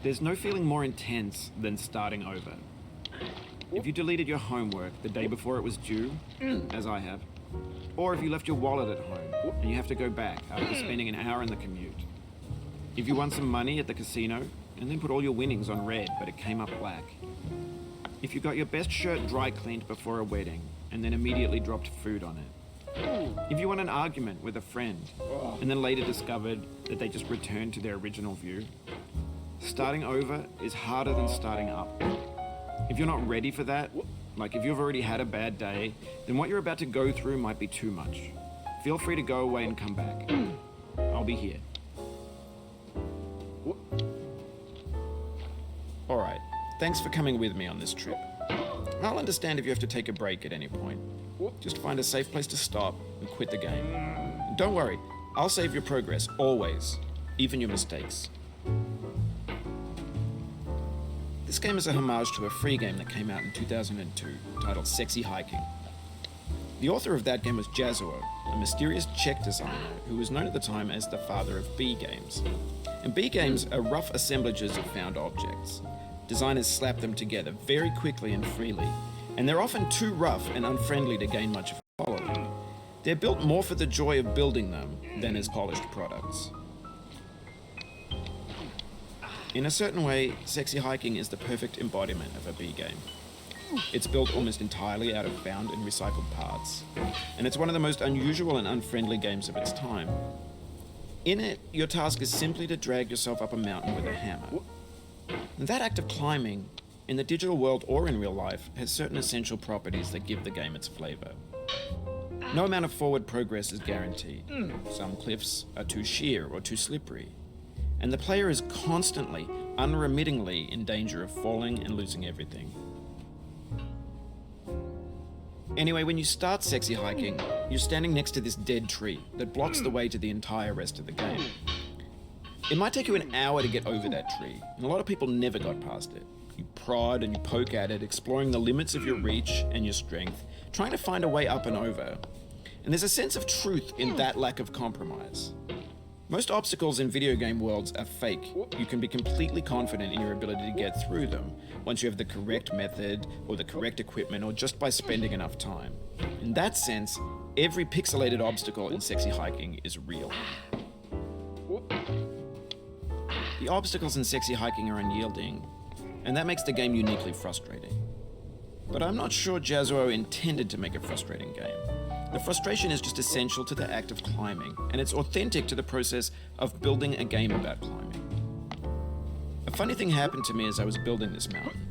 There's no feeling more intense than starting over. If you deleted your homework the day before it was due, as I have, or if you left your wallet at home and you have to go back after spending an hour in the commute. If you won some money at the casino and then put all your winnings on red but it came up black. If you got your best shirt dry cleaned before a wedding and then immediately dropped food on it. If you won an argument with a friend and then later discovered that they just returned to their original view. Starting over is harder than starting up. If you're not ready for that, like if you've already had a bad day, then what you're about to go through might be too much. Feel free to go away and come back. I'll be here. Alright, thanks for coming with me on this trip. I'll understand if you have to take a break at any point. Just find a safe place to stop and quit the game. Don't worry, I'll save your progress, always, even your mistakes. This game is a homage to a free game that came out in 2002, titled Sexy Hiking. The author of that game was Jazzuo, a mysterious Czech designer who was known at the time as the father of B games. And B games are rough assemblages of found objects. Designers slap them together very quickly and freely, and they're often too rough and unfriendly to gain much of a following. They're built more for the joy of building them than as polished products. In a certain way, Sexy Hiking is the perfect embodiment of a B game. It's built almost entirely out of found and recycled parts, and it's one of the most unusual and unfriendly games of its time. In it, your task is simply to drag yourself up a mountain with a hammer. And that act of climbing, in the digital world or in real life, has certain essential properties that give the game its flavor. No amount of forward progress is guaranteed. Some cliffs are too sheer or too slippery. And the player is constantly, unremittingly in danger of falling and losing everything. Anyway, when you start Sexy Hiking, you're standing next to this dead tree that blocks the way to the entire rest of the game. It might take you an hour to get over that tree, and a lot of people never got past it. You prod and you poke at it, exploring the limits of your reach and your strength, trying to find a way up and over. And there's a sense of truth in that lack of compromise. Most obstacles in video game worlds are fake. You can be completely confident in your ability to get through them once you have the correct method or the correct equipment or just by spending enough time. In that sense, every pixelated obstacle in Sexy Hiking is real. The obstacles in Sexy Hiking are unyielding, and that makes the game uniquely frustrating. But I'm not sure Jazzuo intended to make a frustrating game. The frustration is just essential to the act of climbing, and it's authentic to the process of building a game about climbing. A funny thing happened to me as I was building this mountain.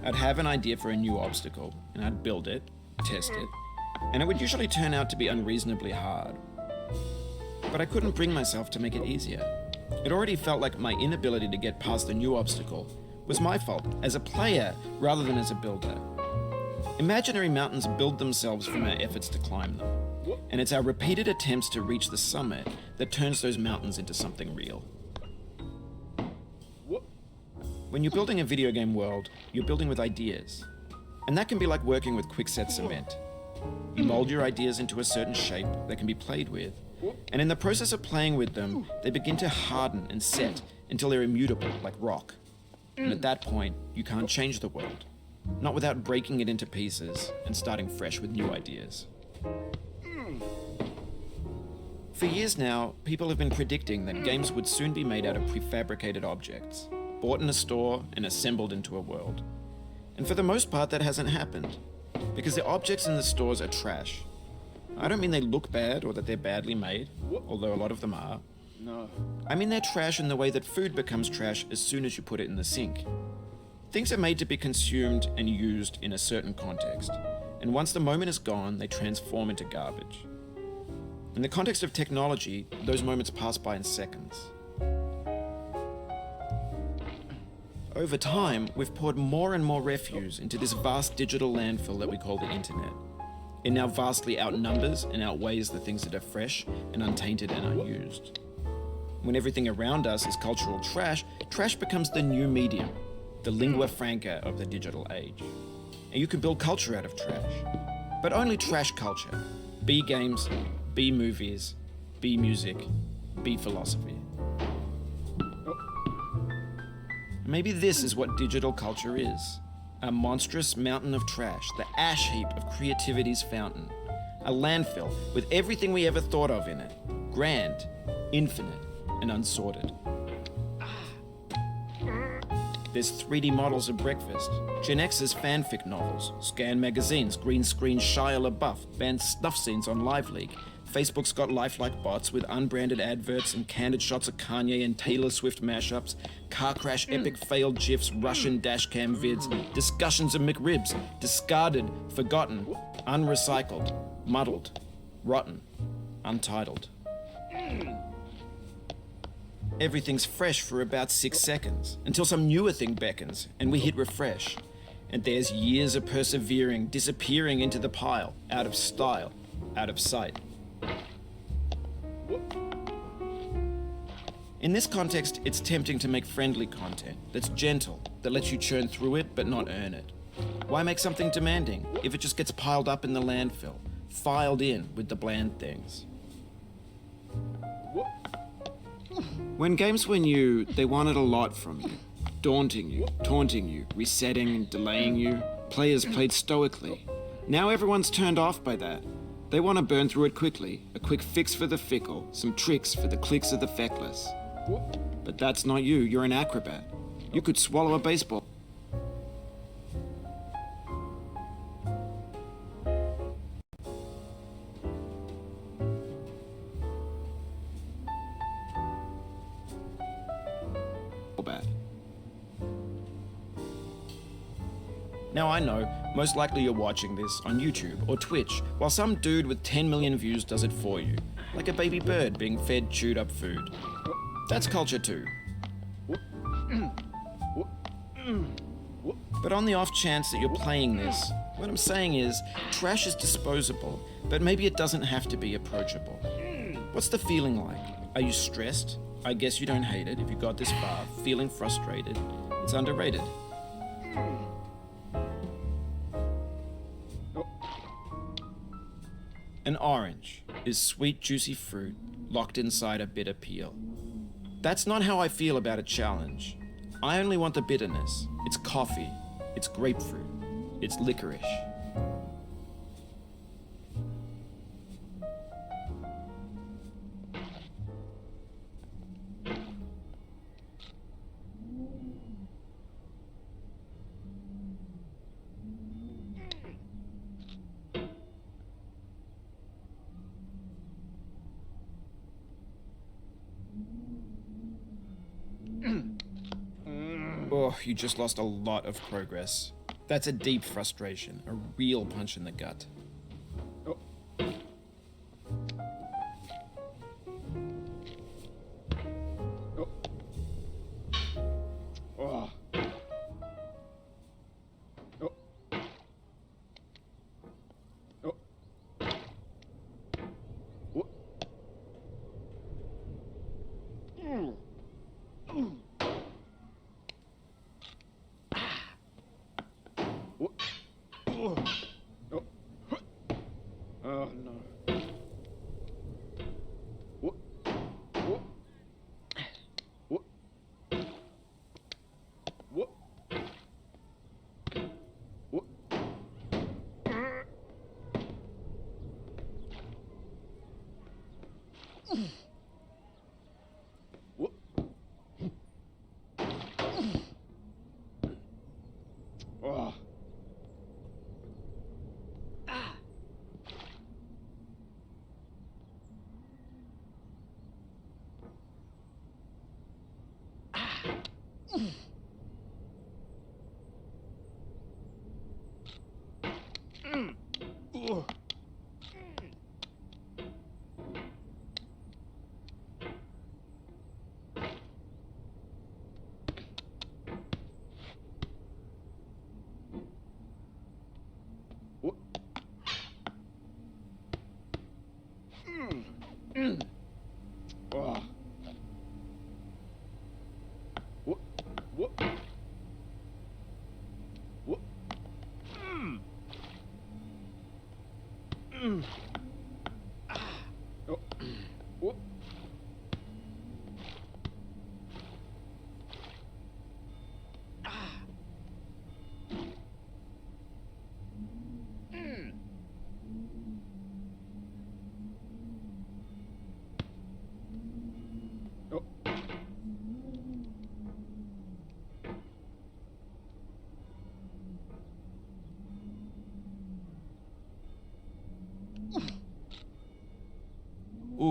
I'd have an idea for a new obstacle, and I'd build it, test it, and it would usually turn out to be unreasonably hard. But I couldn't bring myself to make it easier. It already felt like my inability to get past the new obstacle was my fault as a player rather than as a builder. Imaginary mountains build themselves from our efforts to climb them, and it's our repeated attempts to reach the summit that turns those mountains into something real. When you're building a video game world, you're building with ideas, and that can be like working with quickset cement. You mold your ideas into a certain shape that can be played with, and in the process of playing with them, they begin to harden and set until they're immutable, like rock. And at that point, you can't change the world. Not without breaking it into pieces and starting fresh with new ideas. For years now, people have been predicting that games would soon be made out of prefabricated objects, bought in a store and assembled into a world. And for the most part, that hasn't happened, because the objects in the stores are trash. I don't mean they look bad or that they're badly made, although a lot of them are. No. I mean they're trash in the way that food becomes trash as soon as you put it in the sink. Things are made to be consumed and used in a certain context, and once the moment is gone, they transform into garbage. In the context of technology, those moments pass by in seconds. Over time, we've poured more and more refuse into this vast digital landfill that we call the internet. It now vastly outnumbers and outweighs the things that are fresh and untainted and unused. When everything around us is cultural trash, trash becomes the new medium, the lingua franca of the digital age. And you can build culture out of trash, but only trash culture. B games, B movies, B music, B philosophy. Maybe this is what digital culture is. A monstrous mountain of trash, the ash heap of creativity's fountain. A landfill with everything we ever thought of in it. Grand, infinite, and unsorted. There's 3D models of breakfast, Gen X's fanfic novels, scan magazines, green screen Shia LaBeouf, banned snuff scenes on Live League. Facebook's got lifelike bots with unbranded adverts and candid shots of Kanye and Taylor Swift mashups, car crash epic failed GIFs, Russian dashcam vids, discussions of McRibs, discarded, forgotten, unrecycled, muddled, rotten, untitled. Everything's fresh for about 6 seconds, until some newer thing beckons, and we hit refresh. And there's years of persevering, disappearing into the pile, out of style, out of sight. In this context, it's tempting to make friendly content that's gentle, that lets you churn through it but not earn it. Why make something demanding if it just gets piled up in the landfill, filed in with the bland things? When games were new, they wanted a lot from you. Daunting you, taunting you, resetting and delaying you. Players played stoically. Now everyone's turned off by that. They want to burn through it quickly, a quick fix for the fickle, some tricks for the clicks of the feckless. But that's not you, you're an acrobat. You could swallow a baseball. Bat. Now I know, most likely you're watching this on YouTube or Twitch, while some dude with 10 million views does it for you, like a baby bird being fed chewed up food. That's culture too. But on the off chance that you're playing this, what I'm saying is, trash is disposable, but maybe it doesn't have to be approachable. What's the feeling like? Are you stressed? I guess you don't hate it if you got this far. Feeling frustrated? It's underrated. An orange is sweet, juicy fruit locked inside a bitter peel. That's not how I feel about a challenge. I only want the bitterness. It's coffee. It's grapefruit. It's licorice. Oh, you just lost a lot of progress. That's a deep frustration, a real punch in the gut. Oh. Oh. Oh. Oh. Oh. What? Mm. Mm. Oh. Oh. Oh no. What? What? What? What? What? What? Oh. Oh.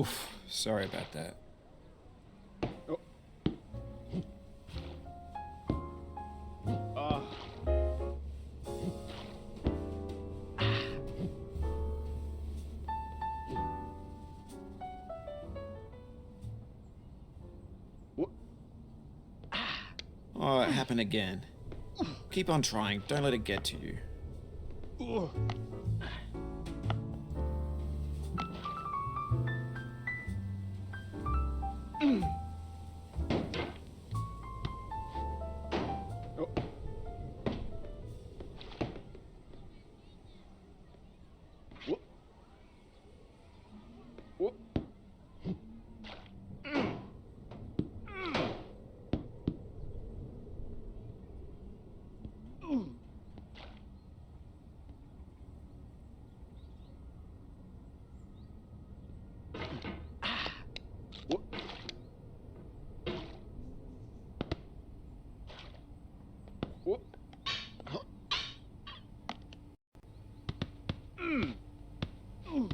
Oof, sorry about that. Oh. Ah. What? Oh, it happened again. Keep on trying. Don't let it get to you. Oh. Oh. What? What? What? What? Huh? Oh.